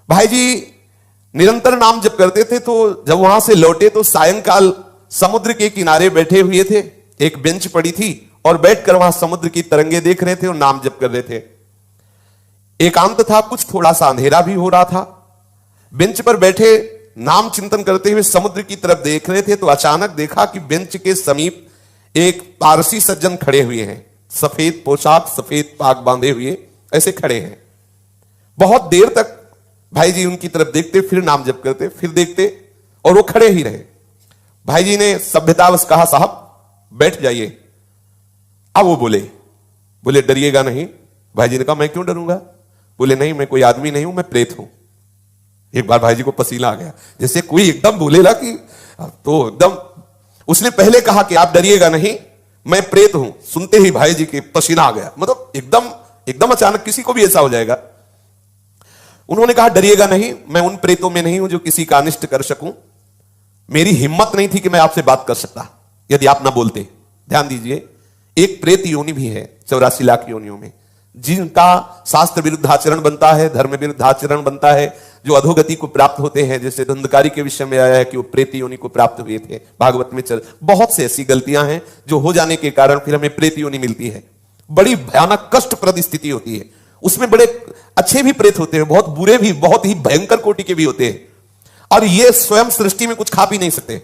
भाई जी निरंतर नाम जप करते थे, तो जब वहां से लौटे तो सायंकाल समुद्र के किनारे बैठे हुए थे। एक बेंच पड़ी थी और बैठकर वहां समुद्र की तरंगे देख रहे थे और नाम जप कर रहे थे। एकांत था, कुछ थोड़ा सा अंधेरा भी हो रहा था। बेंच पर बैठे नाम चिंतन करते हुए समुद्र की तरफ देख रहे थे तो अचानक देखा कि बेंच के समीप एक पारसी सज्जन खड़े हुए हैं। सफेद पोशाक, सफेद पाग बांधे हुए ऐसे खड़े हैं। बहुत देर तक भाई जी उनकी तरफ देखते, फिर नाम जप करते, फिर देखते और वो खड़े ही रहे। भाई जी ने सभ्यतावश कहा, साहब बैठ जाइए। अब वो बोले डरिएगा नहीं। भाई जी ने कहा, मैं क्यों डरूंगा? बोले नहीं, मैं कोई आदमी नहीं हूं, मैं प्रेत हूं। एक बार भाई जी को पसीना आ गया, जैसे कोई एकदम बोलेला कि तो एकदम। उसने पहले कहा कि आप डरिएगा नहीं, मैं प्रेत हूं। सुनते ही भाई जी के पसीना आ गया, मतलब एकदम अचानक किसी को भी ऐसा हो जाएगा। उन्होंने कहा, डरिएगा नहीं, मैं उन प्रेतों में नहीं हूं जो किसी का अनिष्ट कर सकूं। मेरी हिम्मत नहीं थी कि मैं आपसे बात कर सकता यदि आप ना बोलते। ध्यान दीजिए, एक प्रेत योनि भी है 84 लाख योनियों में, जिनका शास्त्र विरुद्ध आचरण बनता है, धर्म विरुद्ध आचरण बनता है, जो अधोगति को प्राप्त होते हैं। जैसे धंधकारी के विषय में आया है कि वो प्रेत योनि को प्राप्त हुए थे, भागवत में चल। बहुत से ऐसी गलतियां हैं जो हो जाने के कारण फिर हमें प्रेत योनि मिलती है। बड़ी भयानक कष्टप्रद स्थिति होती है। उसमें बड़े अच्छे भी प्रेत होते हैं, बहुत बुरे भी, बहुत ही भयंकर कोटि के भी होते हैं। और ये स्वयं सृष्टि में कुछ खा पी नहीं सकते।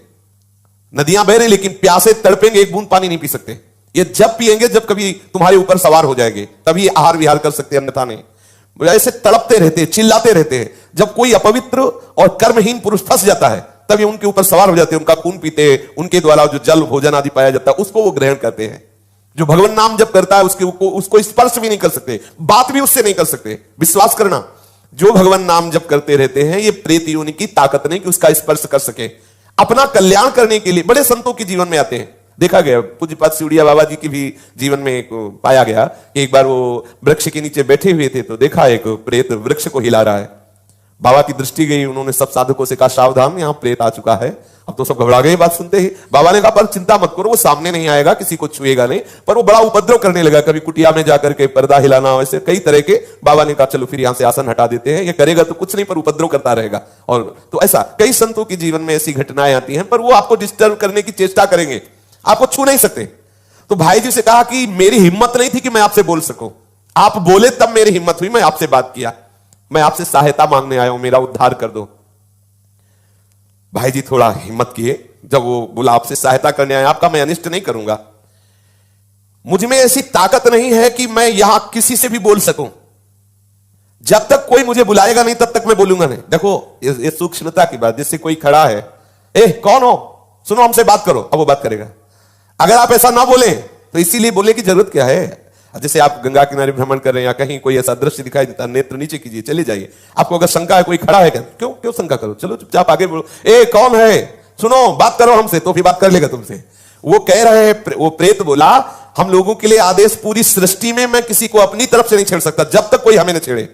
नदियां बह रही लेकिन प्यासे तड़पेंगे, एक बूंद पानी नहीं पी सकते। ये जब पिएंगे जब कभी तुम्हारे ऊपर सवार हो जाएंगे, तभी आहार विहार कर सकते हैं, अन्यथा नहीं। ऐसे तड़पते रहते हैं, चिल्लाते रहते हैं। जब कोई अपवित्र और कर्महीन पुरुष फंस जाता है तभी उनके ऊपर सवार हो जाते हैं, उनका खून पीते हैं, उनके द्वारा जो जल भोजन आदि पाया जाता है उसको वो ग्रहण करते हैं। जो भगवान नाम जब करता है उसको स्पर्श भी नहीं कर सकते, बात भी उससे नहीं कर सकते। विश्वास करना, जो भगवान नाम जप करते रहते हैं, ये प्रेत योनि की ताकत नहीं कि उसका स्पर्श कर सके। अपना कल्याण करने के लिए बड़े संतों के जीवन में आते हैं। देखा गया, पूज्यपाद सिवड़िया बाबा जी के भी जीवन में एक पाया गया कि एक बार वो वृक्ष के नीचे बैठे हुए थे तो देखा एक प्रेत वृक्ष को हिला रहा है। बाबा की दृष्टि गई, उन्होंने सब साधकों से कहा, सावधान, यहां प्रेत आ चुका है। अब तो सब घबरा गए बात सुनते ही। बाबा ने कहा, पर चिंता मत करो, वो सामने नहीं आएगा, किसी को छुएगा नहीं। पर वो बड़ा उपद्रव करने लगा, कभी कुटिया में जाकर के पर्दा हिलाना, वैसे कई तरह के। बाबा ने कहा, चलो फिर यहां से आसन हटा देते हैं, ये करेगा तो कुछ नहीं पर उपद्रव करता रहेगा। और तो ऐसा कई संतों के जीवन में ऐसी घटनाएं आती हैं, पर वो आपको डिस्टर्ब करने की चेष्टा करेंगे, आपको छू नहीं सकते। तो भाई जी से कहा कि मेरी हिम्मत नहीं थी कि मैं आपसे बोल सकूं, आप बोले तब मेरी हिम्मत हुई, मैं आपसे बात किया। मैं आपसे सहायता मांगने आया हूं, मेरा उद्धार कर दो। भाई जी थोड़ा हिम्मत किए, जब वो बोला आपसे सहायता करने आया, आपका मैं अनिष्ट नहीं करूंगा। मुझ में ऐसी ताकत नहीं है कि मैं यहां किसी से भी बोल सकूं। जब तक कोई मुझे बुलाएगा नहीं तब तक मैं बोलूंगा नहीं। देखो ये सूक्ष्मता की बात। जैसे कोई खड़ा है, कौन हो, सुनो हमसे बात करो, अब वो बात करेगा। अगर आप ऐसा ना बोले तो इसीलिए बोलने की जरूरत क्या है। जैसे आप गंगा किनारे भ्रमण कर रहे हैं या कहीं कोई ऐसा दृश्य दिखाई देता, नेत्र नीचे कीजिए, चले जाइए। आपको अगर शंका है, कोई खड़ा है, क्यों शंका करो, चलो चुपचाप आगे बोलो, कौन है, सुनो बात करो हमसे, तो फिर बात कर लेगा तुमसे। वो कह रहे हैं, वो प्रेत बोला, हम लोगों के लिए आदेश, पूरी सृष्टि में मैं किसी को अपनी तरफ से नहीं छेड़ सकता जब तक कोई हमें न छेड़े।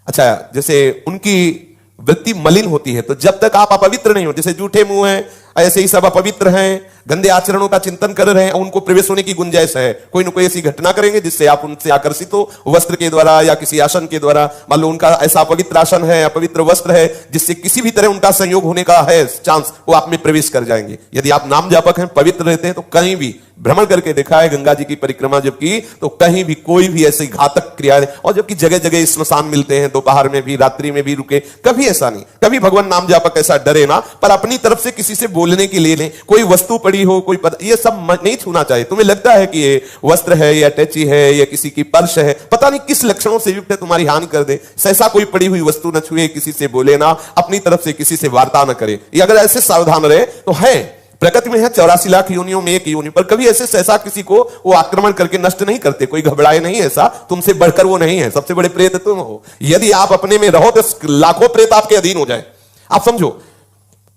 अच्छा, जैसे उनकी वृत्ति मलिन होती है, तो जब तक आप अपवित्र नहीं हो, जैसे जूठे मुंह हैं, ऐसे ही सब अपवित्र हैं, गंदे आचरणों का चिंतन कर रहे हैं, उनको प्रवेश होने की गुंजाइश है। कोई ना कोई ऐसी घटना करेंगे जिससे आप उनसे आकर्षित हो, वस्त्र के द्वारा या किसी आसन के द्वारा। मान लो उनका ऐसा अपवित्र आसन है, अपवित्र वस्त्र है, जिससे किसी भी तरह उनका संयोग होने का है चांस, वो आप में प्रवेश कर जाएंगे। यदि आप नाम जापक हैं, पवित्र रहते हैं, तो कहीं भी भ्रमण करके देखा है, गंगा जी की परिक्रमा जब की, तो कहीं भी कोई भी ऐसी घातक क्रिया नहीं। और जबकि जगह जगह स्मशान मिलते हैं, दोपहर में भी, रात्रि में भी रुके, कभी ऐसा नहीं। कभी भगवान नाम जापक ऐसा डरे ना, पर अपनी तरफ से किसी से बोलने के लिए नहीं। कोई वस्तु पड़ी हो, कोई ये सब नहीं छूना चाहिए। तुम्हें लगता है कि ये वस्त्र है या टैची है या किसी की पर्स है, पता नहीं किस लक्षणों से युक्त है, तुम्हारी हानि कर दे, ऐसा कोई पड़ी हुई वस्तु न छुए, किसी से बोले ना, अपनी तरफ से किसी से वार्ता न करे। ये अगर ऐसे सावधान रहे तो है, प्रकृति में है 84 लाख योनियों में एक योनि, पर कभी ऐसे सहसा किसी को वो आक्रमण करके नष्ट नहीं करते। कोई घबराए नहीं, ऐसा तुमसे बढ़कर वो नहीं है, सबसे बड़े प्रेत तुम हो। यदि आप अपने में रहो तो लाखों प्रेत आपके अधीन हो जाए। आप समझो,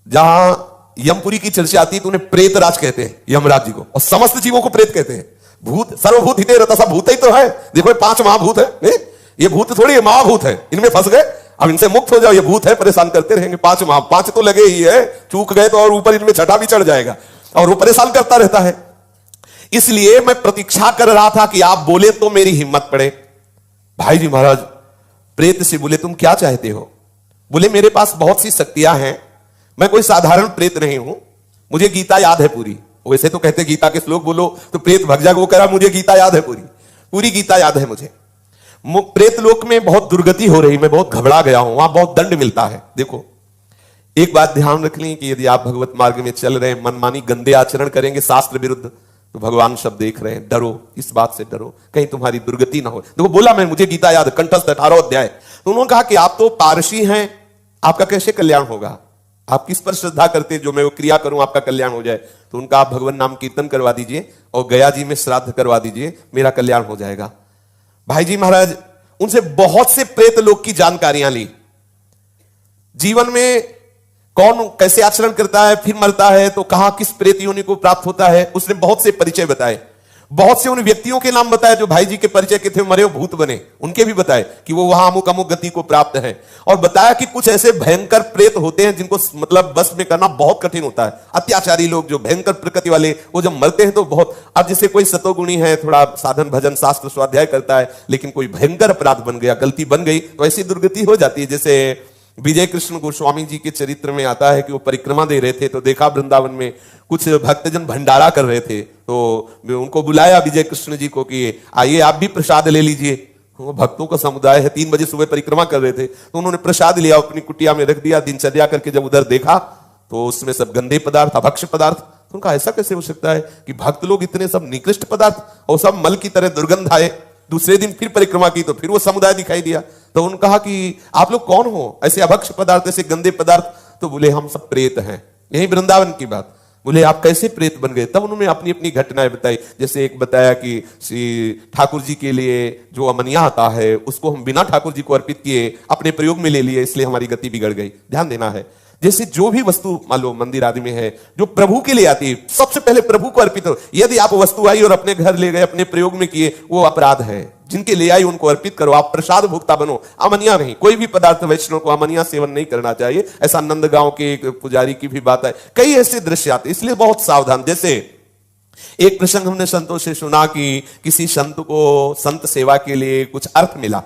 जहां यमपुरी की चर्चा आती है तो उन्हें प्रेत राज कहते हैं, यमराज जी को, और समस्त जीवों को प्रेत कहते हैं। भूत सर्वभूत हिते रहता, सब भूत ही तो है। देखो 5 महाभूत है, ये भूत थोड़ी, ये महाभूत है, इनमें फंस गए, अब इनसे मुक्त हो जाओ। ये भूत है, परेशान करते रहेंगे। 5 तो लगे ही है, चूक गए तो और ऊपर इनमें छठा भी चढ़ जाएगा, और वो परेशान करता रहता है। इसलिए मैं प्रतीक्षा कर रहा था कि आप बोले तो मेरी हिम्मत पड़े। भाई जी महाराज प्रेत से बोले, तुम क्या चाहते हो? बोले मेरे पास बहुत सी शक्तियां हैं, मैं कोई साधारण प्रेत नहीं हूं, मुझे गीता याद है पूरी। वैसे तो कहते गीता के श्लोक बोलो तो प्रेत भग जाएगा, वो करा मुझे गीता याद है पूरी, पूरी गीता याद है मुझे। प्रेत लोक में बहुत दुर्गति हो रही, मैं बहुत घबरा गया हूं, वहां बहुत दंड मिलता है। देखो एक बात ध्यान रख लें कि यदि आप भगवत मार्ग में चल रहे हैं, मनमानी गंदे आचरण करेंगे शास्त्र विरुद्ध, तो भगवान शब्द देख रहे हैं, डरो, इस बात से डरो कहीं तुम्हारी दुर्गति ना हो। देखो बोला मैं, मुझे गीता याद, कंठस्थ 18 अध्याय। तो उन्होंने कहा कि आप तो पारसी हैं, आपका कैसे कल्याण होगा, आप किस पर श्रद्धा करते जो मैं वो क्रिया करूं आपका कल्याण हो जाए। तो उनका आप भगवान नाम कीर्तन करवा दीजिए और गया जी में श्राद्ध करवा दीजिए, मेरा कल्याण हो जाएगा। भाई जी महाराज उनसे बहुत से प्रेत लोक की जानकारियां ली, जीवन में कौन कैसे आचरण करता है फिर मरता है तो कहां किस प्रेत योनि को प्राप्त होता है, उसने बहुत से परिचय बताए, बहुत से उन व्यक्तियों के नाम बताए जो भाई जी के परिचय के थे, मरे हो भूत बने, उनके भी बताए कि वो वहां अमुक अमुक गति को प्राप्त है। और बताया कि कुछ ऐसे भयंकर प्रेत होते हैं जिनको मतलब बस में करना बहुत कठिन होता है, अत्याचारी लोग जो भयंकर प्रकृति वाले, वो जब मरते हैं तो बहुत, अब जैसे कोई सतोगुणी है, थोड़ा साधन भजन शास्त्र स्वाध्याय करता है, लेकिन कोई भयंकर अपराध बन गया, गलती बन गई तो ऐसी दुर्गति हो जाती है। जैसे विजय कृष्ण गोस्वामी जी के चरित्र में आता है कि वो परिक्रमा दे रहे थे तो देखा वृंदावन में कुछ भक्तजन भंडारा कर रहे थे, तो उनको बुलाया विजय कृष्ण जी को कि आइए आप भी प्रसाद ले लीजिए। वो भक्तों का समुदाय है, 3 बजे सुबह परिक्रमा कर रहे थे, तो उन्होंने प्रसाद लिया, अपनी कुटिया में रख दिया, दिनचर्या करके जब उधर देखा तो उसमें सब गंदे पदार्थ, अभक्ष्य पदार्थ। तो उनका ऐसा कैसे हो सकता है कि भक्त लोग इतने सब निकृष्ट पदार्थ और सब मल की तरह दुर्गंध आए। दूसरे दिन फिर परिक्रमा की तो फिर वो समुदाय दिखाई दिया, तो उन्होंने कहा कि आप लोग कौन हो, ऐसे अभक्ष्य पदार्थ, ऐसे गंदे पदार्थ। तो बोले हम सब प्रेत हैं, यही वृंदावन की बात। बोले आप कैसे प्रेत बन गए, तब उन्होंने अपनी अपनी घटनाएं बताई। जैसे एक बताया कि श्री ठाकुर जी के लिए जो अमनिया आता है उसको हम बिना ठाकुर जी को अर्पित किए अपने प्रयोग में ले लिए, इसलिए हमारी गति बिगड़ गई। ध्यान देना है, जैसे जो भी वस्तु मान लो मंदिर आदि में है जो प्रभु के लिए आती है, सबसे पहले प्रभु को अर्पित हो। यदि आप वस्तु आई और अपने घर ले गए, अपने प्रयोग में किए, वो अपराध है। जिनके ले आई उनको अर्पित करो, आप प्रसाद भोक्ता बनो, अमनिया नहीं। कोई भी पदार्थ वैष्णव को अमनिया सेवन नहीं करना चाहिए, ऐसा नंदगांव के एक पुजारी की भी बात है। कई ऐसे दृश्य आते, इसलिए बहुत सावधान। जैसे एक प्रसंग हमने संतों से सुना कि किसी संत को संत सेवा के लिए कुछ अर्थ मिला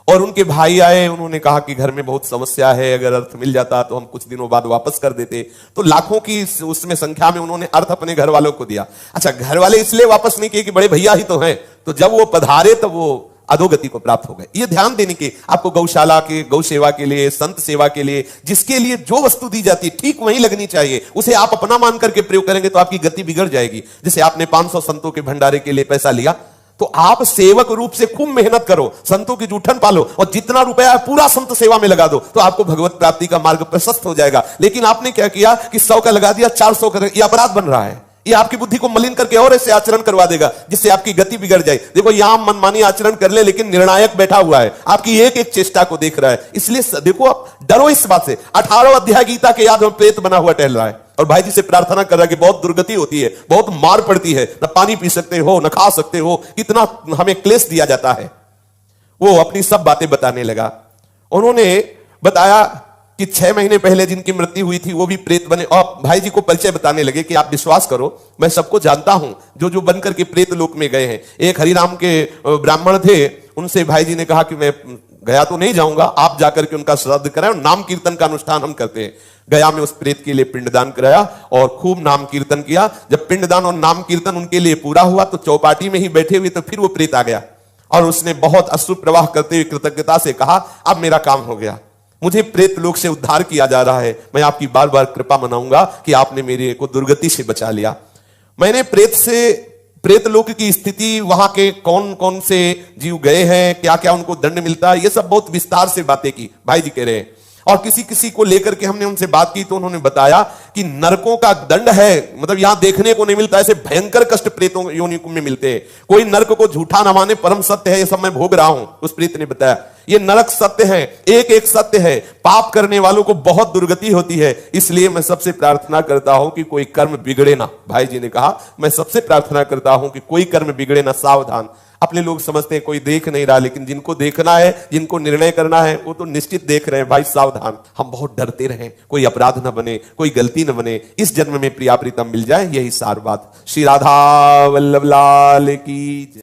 और उनके भाई आए, उन्होंने कहा कि घर में बहुत समस्या है, अगर अर्थ मिल जाता तो हम कुछ दिनों बाद वापस कर देते। तो लाखों की उसमें संख्या में उन्होंने अर्थ अपने घर वालों को दिया। अच्छा, घर वाले इसलिए वापस नहीं किए कि बड़े भैया ही तो हैं, तो जब वो पधारे तब वो अधोगति को प्राप्त हो गए। ये ध्यान देने की आपको गौशाला के, गौ सेवा के लिए, संत सेवा के लिए, जिसके लिए जो वस्तु दी जाती है ठीक वही लगनी चाहिए। उसे आप अपना मान करके प्रयोग करेंगे तो आपकी गति बिगड़ जाएगी। जैसे आपने 500 संतों के भंडारे के लिए पैसा लिया, तो आप सेवक रूप से खूब मेहनत करो, संतों की जूठन पालो और जितना रुपया है पूरा संत सेवा में लगा दो, तो आपको भगवत प्राप्ति का मार्ग प्रशस्त हो जाएगा। लेकिन आपने क्या किया कि 100 का लगा दिया, 400 का, यह अपराध बन रहा है। ये आपकी बुद्धि को मलिन करके और ऐसे आचरण करवा देगा जिससे आपकी गति बिगड़ जाए। देखो यहां मनमानी आचरण कर ले, लेकिन निर्णायक बैठा हुआ है, आपकी एक एक चेष्टा को देख रहा है। इसलिए देखो आप डरो इस बात से। 18 अध्याय गीता के याद में प्रेत बना हुआ टहल रहा है और भाई जी से प्रार्थना कर रहा है कि बहुत दुर्गति होती है, बहुत मार पड़ती है, न पानी पी सकते हो, न खा सकते हो, इतना हमें क्लेश दिया जाता है। वो अपनी सब बातें बताने लगा। उन्होंने बताया कि 6 महीने पहले जिनकी मृत्यु हुई थी वो भी प्रेत बने, और भाई जी को परिचय बताने लगे कि आप विश्वास करो मैं सबको जानता हूं जो जो बनकर के प्रेत लोक में गए हैं। एक हरिराम के ब्राह्मण थे, उनसे भाई जी ने कहा कि मैं गया तो नहीं जाऊंगा, आप जाकर के उनका श्राद्ध कराएं, नाम कीर्तन का अनुष्ठान हम करते हैं। गया में उस प्रेत के लिए पिंडदान कराया और खूब नाम कीर्तन किया। जब पिंडदान और नाम कीर्तन उनके लिए पूरा हुआ तो चौपाटी में ही बैठे हुए तो फिर वो प्रेत आ गया और उसने बहुत अश्रु प्रवाह करते हुए कृतज्ञता से कहा, अब मेरा काम हो गया, मुझे प्रेत लोक से उद्धार किया जा रहा है, मैं आपकी बार बार कृपा मनाऊंगा कि आपने मेरे को दुर्गति से बचा लिया। मैंने प्रेत लोक की स्थिति, वहां के कौन कौन से जीव गए हैं, क्या क्या उनको दंड मिलता है, ये सब बहुत विस्तार से बातें की भाई जी कह रहे हैं। और किसी किसी को लेकर के हमने उनसे बात की तो उन्होंने बताया कि नरकों का दंड है, मतलब यहां देखने को नहीं मिलता, ऐसे भयंकर कष्ट प्रेतों योनि में मिलते हैं। कोई नरक को झूठा न माने, परम सत्य है, ये सब मैं भोग रहा हूं। उस प्रेत ने बताया ये नरक सत्य है, एक एक सत्य है, पाप करने वालों को बहुत दुर्गति होती है। इसलिए मैं सबसे प्रार्थना करता हूं कि कोई कर्म बिगड़े ना। भाई जी ने कहा मैं सबसे प्रार्थना करता हूं कि कोई कर्म बिगड़े ना, सावधान। अपने लोग समझते हैं कोई देख नहीं रहा, लेकिन जिनको देखना है, जिनको निर्णय करना है, वो तो निश्चित देख रहे हैं। भाई सावधान, हम बहुत डरते रहें, कोई अपराध न बने, कोई गलती न बने, इस जन्म में प्रिया प्रीतम मिल जाए, यही सार बात। श्री राधा वल्लभ लाल की जय।